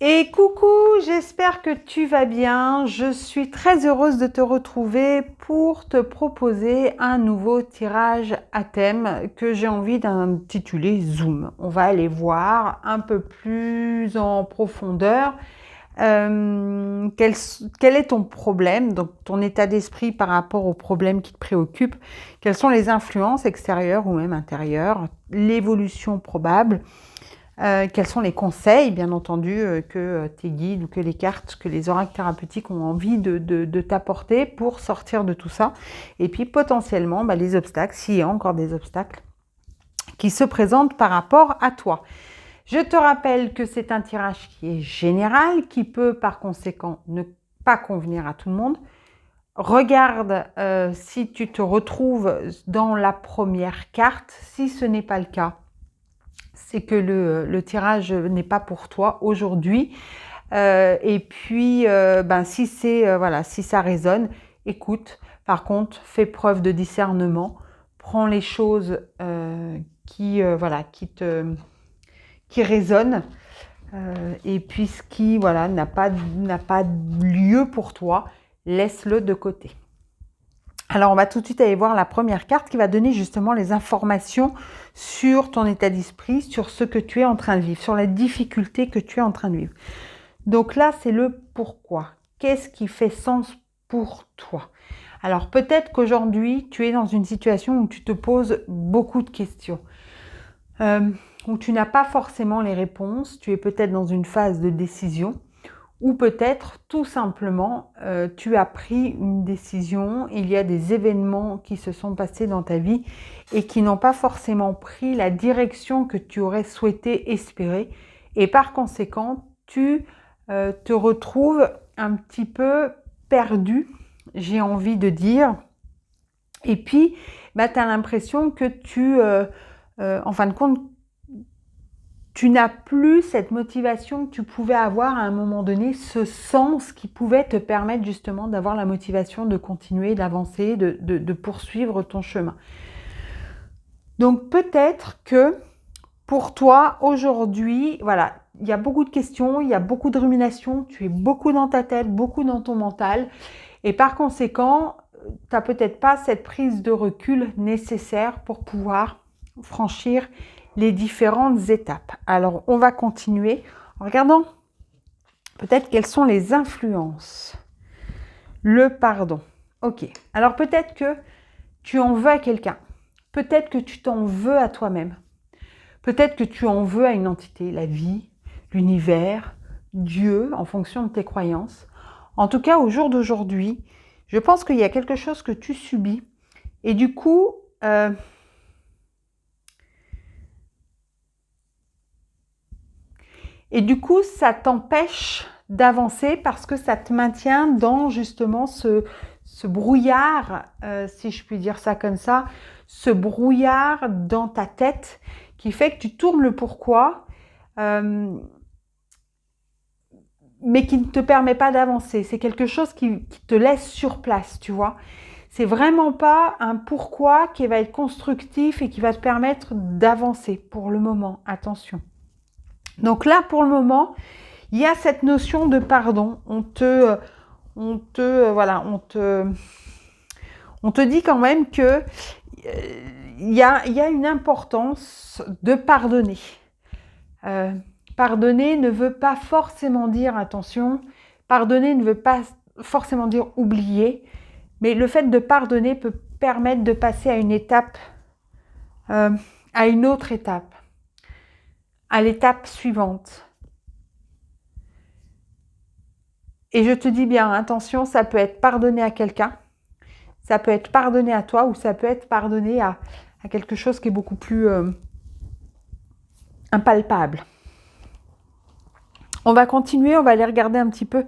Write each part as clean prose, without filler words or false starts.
Et coucou, j'espère que tu vas bien. Je suis très heureuse de te retrouver pour te proposer un nouveau tirage à thème que j'ai envie d'intituler Zoom. On va aller voir un peu plus en profondeur quel est ton problème, donc ton état d'esprit par rapport aux problèmes qui te préoccupent, quelles sont les influences extérieures ou même intérieures, l'évolution probable. Quels sont les conseils, bien entendu, que tes guides ou que les cartes, que les oracles thérapeutiques ont envie de t'apporter pour sortir de tout ça. Et puis potentiellement, les obstacles, s'il y a encore des obstacles qui se présentent par rapport à toi. Je te rappelle que c'est un tirage qui est général, qui peut par conséquent ne pas convenir à tout le monde. Regarde si tu te retrouves dans la première carte. Si ce n'est pas le cas, c'est que le tirage n'est pas pour toi aujourd'hui. Et puis, si si ça résonne, écoute. Par contre, fais preuve de discernement. Prends les choses qui résonnent. Et puis, ce qui n'a pas lieu pour toi, laisse-le de côté. Alors, on va tout de suite aller voir la première carte qui va donner justement les informations sur ton état d'esprit, sur ce que tu es en train de vivre, sur la difficulté que tu es en train de vivre. Donc là, c'est le pourquoi. Qu'est-ce qui fait sens pour toi? Alors, peut-être qu'aujourd'hui, tu es dans une situation où tu te poses beaucoup de questions, où tu n'as pas forcément les réponses, tu es peut-être dans une phase de décision, ou peut-être tout simplement tu as pris une décision, il y a des événements qui se sont passés dans ta vie et qui n'ont pas forcément pris la direction que tu aurais souhaité espérer, et par conséquent tu te retrouves un petit peu perdu, j'ai envie de dire, et puis tu as l'impression que en fin de compte, tu n'as plus cette motivation que tu pouvais avoir à un moment donné, ce sens qui pouvait te permettre justement d'avoir la motivation de continuer, d'avancer, de poursuivre ton chemin. Donc peut-être que pour toi aujourd'hui, il y a beaucoup de questions, il y a beaucoup de ruminations, tu es beaucoup dans ta tête, beaucoup dans ton mental, et par conséquent, tu n'as peut-être pas cette prise de recul nécessaire pour pouvoir franchir les différentes étapes. Alors, on va continuer en regardant peut-être quelles sont les influences. Le pardon. Ok. Alors, peut-être que tu en veux à quelqu'un. Peut-être que tu t'en veux à toi-même. Peut-être que tu en veux à une entité, la vie, l'univers, Dieu, en fonction de tes croyances. En tout cas, au jour d'aujourd'hui, je pense qu'il y a quelque chose que tu subis. Et du coup, ça t'empêche d'avancer parce que ça te maintient dans justement ce brouillard, si je puis dire ça comme ça, ce brouillard dans ta tête qui fait que tu tournes le pourquoi, mais qui ne te permet pas d'avancer. C'est quelque chose qui te laisse sur place, tu vois. C'est vraiment pas un pourquoi qui va être constructif et qui va te permettre d'avancer pour le moment. Attention. Donc là, pour le moment, il y a cette notion de pardon. On te dit quand même que il y a une importance de pardonner. Pardonner ne veut pas forcément dire, attention, pardonner ne veut pas forcément dire oublier, mais le fait de pardonner peut permettre de passer à une étape, à une autre étape, à l'étape suivante. Et je te dis bien, attention, ça peut être pardonner à quelqu'un, ça peut être pardonner à toi, ou ça peut être pardonner à quelque chose qui est beaucoup plus impalpable. On va continuer, on va aller regarder un petit peu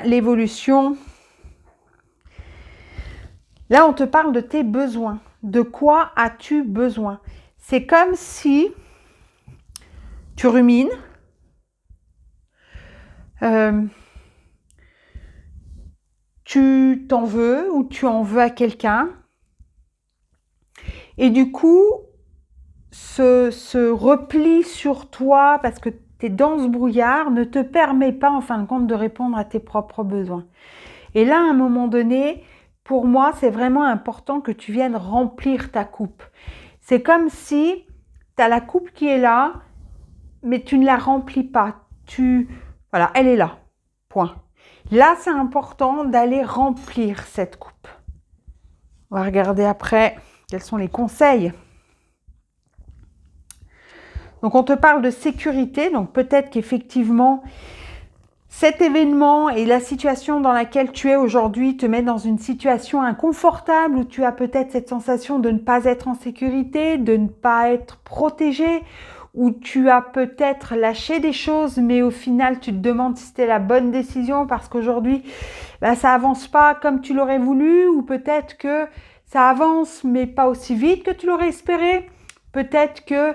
l'évolution. Là, on te parle de tes besoins. De quoi as-tu besoin? C'est comme si tu rumines, tu t'en veux ou tu en veux à quelqu'un. Et du coup, ce repli sur toi, parce que tu es dans ce brouillard, ne te permet pas en fin de compte de répondre à tes propres besoins. Et là, à un moment donné, pour moi, c'est vraiment important que tu viennes remplir ta coupe. C'est comme si tu as la coupe qui est là, mais tu ne la remplis pas. Voilà, elle est là. Point. Là, c'est important d'aller remplir cette coupe. On va regarder après quels sont les conseils. Donc, on te parle de sécurité. Donc, peut-être qu'effectivement, cet événement et la situation dans laquelle tu es aujourd'hui te met dans une situation inconfortable où tu as peut-être cette sensation de ne pas être en sécurité, de ne pas être protégé, où tu as peut-être lâché des choses, mais au final, tu te demandes si c'était la bonne décision parce qu'aujourd'hui, ça avance pas comme tu l'aurais voulu, ou peut-être que ça avance, mais pas aussi vite que tu l'aurais espéré. Peut-être que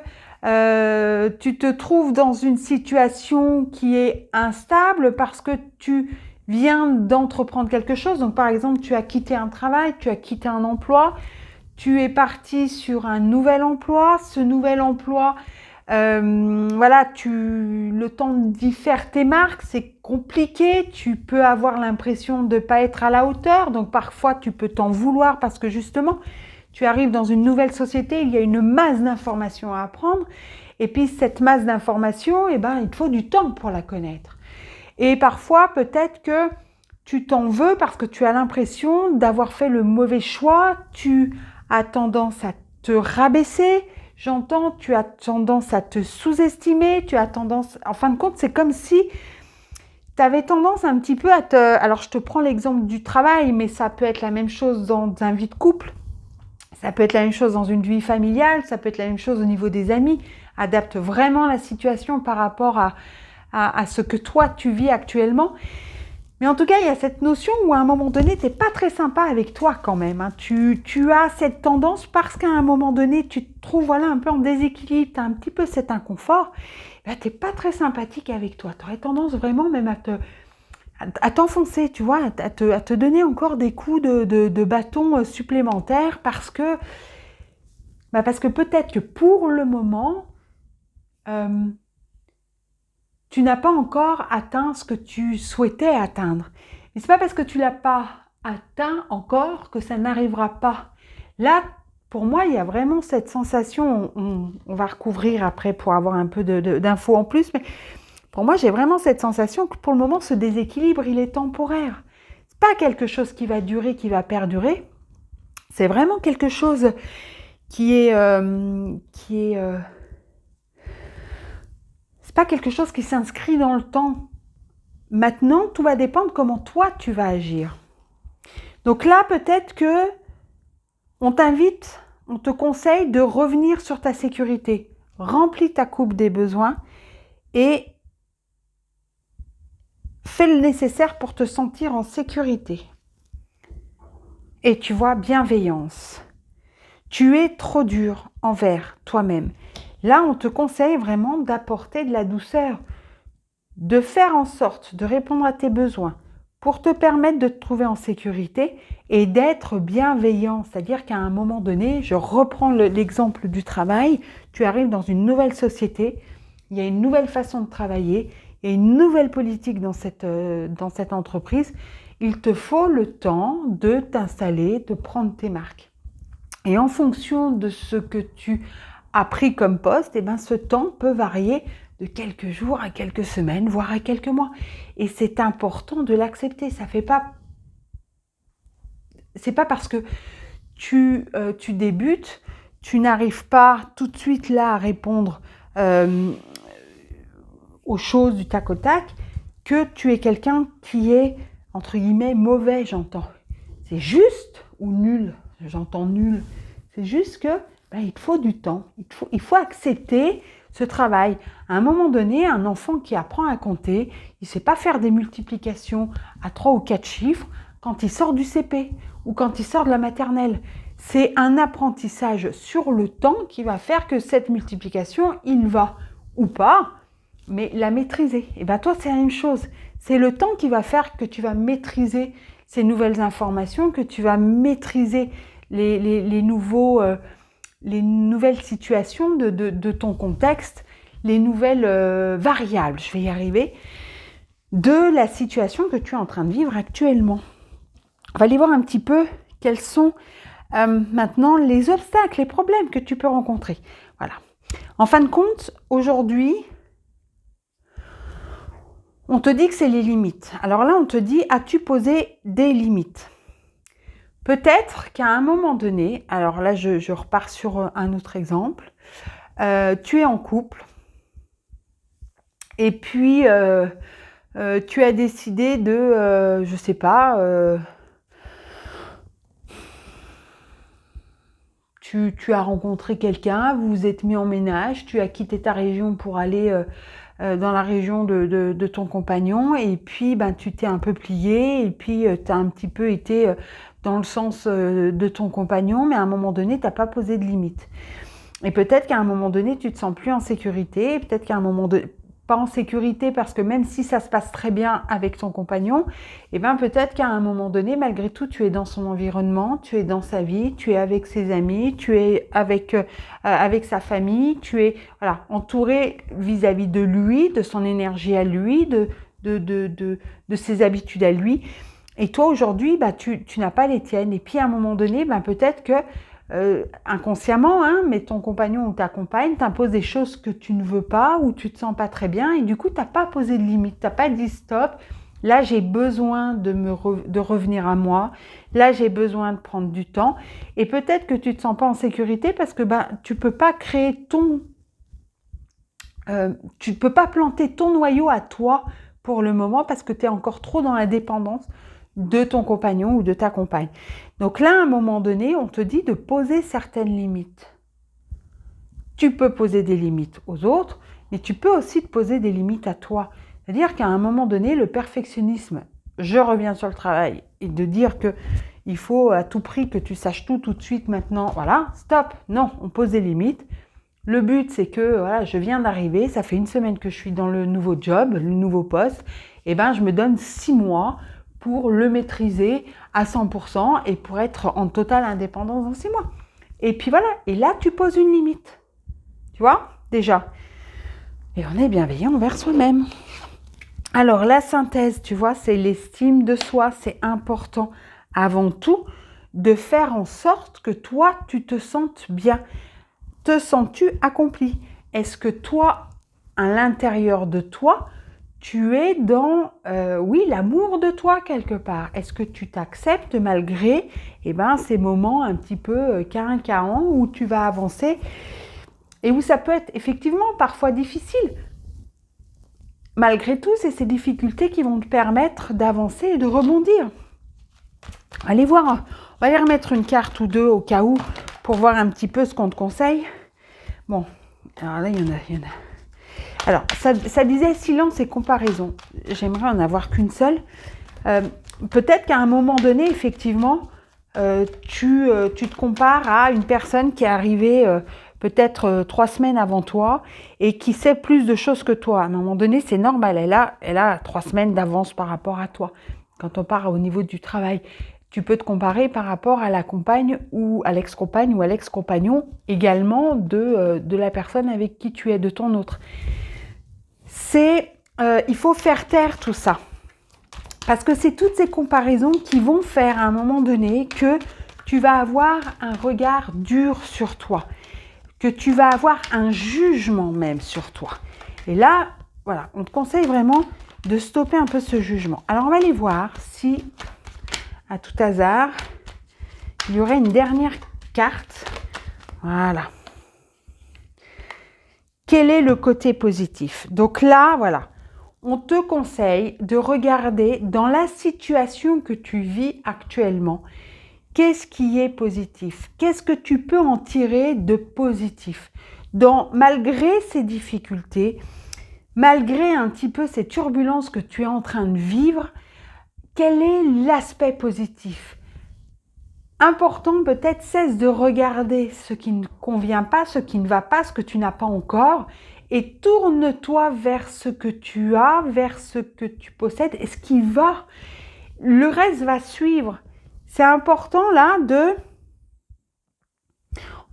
tu te trouves dans une situation qui est instable parce que tu viens d'entreprendre quelque chose. Donc, par exemple, tu as quitté un travail, tu as quitté un emploi, tu es parti sur un nouvel emploi. Ce nouvel emploi, le temps d'y faire tes marques, c'est compliqué. Tu peux avoir l'impression de ne pas être à la hauteur. Donc, parfois, tu peux t'en vouloir parce que justement, tu arrives dans une nouvelle société, il y a une masse d'informations à apprendre. Et puis, cette masse d'informations, il te faut du temps pour la connaître. Et parfois, peut-être que tu t'en veux parce que tu as l'impression d'avoir fait le mauvais choix. Tu as tendance à te rabaisser. J'entends, tu as tendance à te sous-estimer. Tu as tendance... En fin de compte, c'est comme si tu avais tendance un petit peu à te... Alors, je te prends l'exemple du travail, mais ça peut être la même chose dans un vie de couple. Ça peut être la même chose dans une vie familiale, ça peut être la même chose au niveau des amis. Adapte vraiment la situation par rapport à ce que toi, tu vis actuellement. Mais en tout cas, il y a cette notion où à un moment donné, tu n'es pas très sympa avec toi quand même. Hein. Tu as cette tendance parce qu'à un moment donné, tu te trouves un peu en déséquilibre, tu as un petit peu cet inconfort. Tu n'es pas très sympathique avec toi. Tu aurais tendance vraiment même à t'enfoncer, tu vois, à te donner encore des coups de bâton supplémentaires parce que peut-être que pour le moment, tu n'as pas encore atteint ce que tu souhaitais atteindre. Mais ce n'est pas parce que tu ne l'as pas atteint encore que ça n'arrivera pas. Là, pour moi, il y a vraiment cette sensation, on va recouvrir après pour avoir un peu d'infos en plus, mais pour moi, j'ai vraiment cette sensation que pour le moment, ce déséquilibre, il est temporaire. Ce n'est pas quelque chose qui va durer, qui va perdurer. C'est vraiment quelque chose c'est pas quelque chose qui s'inscrit dans le temps. Maintenant, tout va dépendre comment toi, tu vas agir. Donc là, peut-être que on t'invite, on te conseille de revenir sur ta sécurité. Remplis ta coupe des besoins et fais le nécessaire pour te sentir en sécurité. Et tu vois, bienveillance. Tu es trop dur envers toi-même. Là, on te conseille vraiment d'apporter de la douceur, de faire en sorte de répondre à tes besoins pour te permettre de te trouver en sécurité et d'être bienveillant. C'est-à-dire qu'à un moment donné, je reprends l'exemple du travail, tu arrives dans une nouvelle société, il y a une nouvelle façon de travailler, il y a une nouvelle politique dans cette entreprise. Il te faut le temps de t'installer, de prendre tes marques. Et en fonction de ce que tu as pris comme poste, ce temps peut varier de quelques jours à quelques semaines, voire à quelques mois. Et c'est important de l'accepter. C'est pas parce que tu débutes, tu n'arrives pas tout de suite là à répondre aux choses du tac au tac, que tu es quelqu'un qui est, entre guillemets, mauvais, j'entends. C'est juste ou nul, j'entends nul. C'est juste que il te faut du temps, il faut accepter ce travail. À un moment donné, un enfant qui apprend à compter, il ne sait pas faire des multiplications à 3 ou 4 chiffres quand il sort du CP ou quand il sort de la maternelle. C'est un apprentissage sur le temps qui va faire que cette multiplication, il va ou pas, mais la maîtriser. Et toi, c'est la même chose. C'est le temps qui va faire que tu vas maîtriser ces nouvelles informations, que tu vas maîtriser les nouvelles situations de ton contexte, les nouvelles variables, je vais y arriver, de la situation que tu es en train de vivre actuellement. On va aller voir un petit peu quels sont maintenant les obstacles, les problèmes que tu peux rencontrer. Voilà. En fin de compte, aujourd'hui, on te dit que c'est les limites. Alors là, on te dit, as-tu posé des limites? Peut-être qu'à un moment donné, alors là, je repars sur un autre exemple, tu es en couple et puis tu as décidé de, je sais pas, tu as rencontré quelqu'un, vous vous êtes mis en ménage, tu as quitté ta région pour aller dans la région de ton compagnon et puis ben, tu t'es un peu plié et puis tu as un petit peu été dans le sens de ton compagnon, mais à un moment donné, tu n'as pas posé de limite. Et peut-être qu'à un moment donné, tu te sens plus en sécurité, peut-être qu'à un moment donné, pas en sécurité parce que même si ça se passe très bien avec ton compagnon, eh ben peut-être qu'à un moment donné, malgré tout, tu es dans son environnement, tu es dans sa vie, tu es avec ses amis, tu es avec sa famille, tu es voilà, entouré vis-à-vis de lui, de son énergie à lui, de ses habitudes à lui. Et toi, aujourd'hui, bah, tu n'as pas les tiennes. Et puis, à un moment donné, bah, peut-être que inconsciemment, hein, mais ton compagnon ou ta compagne t'impose des choses que tu ne veux pas ou tu te sens pas très bien et du coup, tu n'as pas posé de limite, tu n'as pas dit stop. Là, j'ai besoin de revenir à moi. Là, j'ai besoin de prendre du temps. Et peut-être que tu ne te sens pas en sécurité parce que bah, tu ne peux pas créer tu ne peux pas planter ton noyau à toi pour le moment parce que tu es encore trop dans la dépendance de ton compagnon ou de ta compagne. Donc là, à un moment donné, on te dit de poser certaines limites. Tu peux poser des limites aux autres, mais tu peux aussi te poser des limites à toi. C'est-à-dire qu'à un moment donné, le perfectionnisme, je reviens sur le travail, et de dire que il faut à tout prix que tu saches tout de suite maintenant, voilà, stop, non, on pose des limites. Le but, c'est que voilà, je viens d'arriver, ça fait 1 semaine que je suis dans le nouveau job, le nouveau poste, et ben je me donne 6 mois pour le maîtriser à 100% et pour être en totale indépendance dans 6 mois. Et puis voilà, et là tu poses une limite, tu vois, déjà. Et on est bienveillant envers soi-même. Alors la synthèse, tu vois, c'est l'estime de soi, c'est important avant tout de faire en sorte que toi, tu te sentes bien. Te sens-tu accompli? Est-ce que toi, à l'intérieur de toi, tu es dans, oui, l'amour de toi quelque part? Est-ce que tu t'acceptes malgré ces moments un petit peu quinquants où tu vas avancer et où ça peut être effectivement parfois difficile? Malgré tout, c'est ces difficultés qui vont te permettre d'avancer et de rebondir. Allez voir, on va aller remettre une carte ou deux au cas où pour voir un petit peu ce qu'on te conseille. Bon, alors là, il y en a. Alors, ça disait silence et comparaison. J'aimerais en avoir qu'une seule. Peut-être qu'à un moment donné, effectivement, tu te compares à une personne qui est arrivée peut-être 3 semaines avant toi et qui sait plus de choses que toi. À un moment donné, c'est normal. Elle a 3 semaines d'avance par rapport à toi. Quand on part au niveau du travail, tu peux te comparer par rapport à la compagne ou à l'ex-compagne ou à l'ex-compagnon également de la personne avec qui tu es, de ton autre. Il faut faire taire tout ça. Parce que c'est toutes ces comparaisons qui vont faire à un moment donné que tu vas avoir un regard dur sur toi, que tu vas avoir un jugement même sur toi. Et là, voilà, on te conseille vraiment de stopper un peu ce jugement. Alors, on va aller voir si, à tout hasard, il y aurait une dernière carte. Voilà. Quel est le côté positif? Donc là, voilà, on te conseille de regarder dans la situation que tu vis actuellement, qu'est-ce qui est positif? Qu'est-ce que tu peux en tirer de positif? Malgré ces difficultés, malgré un petit peu ces turbulences que tu es en train de vivre, quel est l'aspect positif? Important peut-être, cesse de regarder ce qui ne convient pas, ce qui ne va pas, ce que tu n'as pas encore, et tourne-toi vers ce que tu as, vers ce que tu possèdes et ce qui va. Le reste va suivre. C'est important là on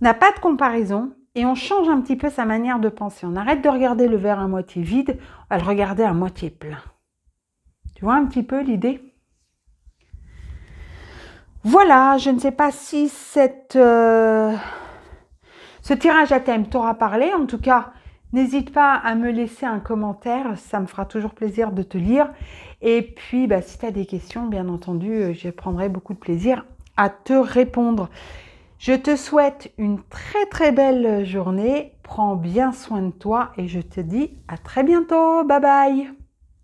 n'a pas de comparaison et on change un petit peu sa manière de penser. On arrête de regarder le verre à moitié vide, on va le regarder à moitié plein. Tu vois un petit peu l'idée? Voilà, je ne sais pas si ce tirage à thème t'aura parlé. En tout cas, n'hésite pas à me laisser un commentaire, ça me fera toujours plaisir de te lire. Et puis, si tu as des questions, bien entendu, je prendrai beaucoup de plaisir à te répondre. Je te souhaite une très très belle journée. Prends bien soin de toi et je te dis à très bientôt. Bye bye!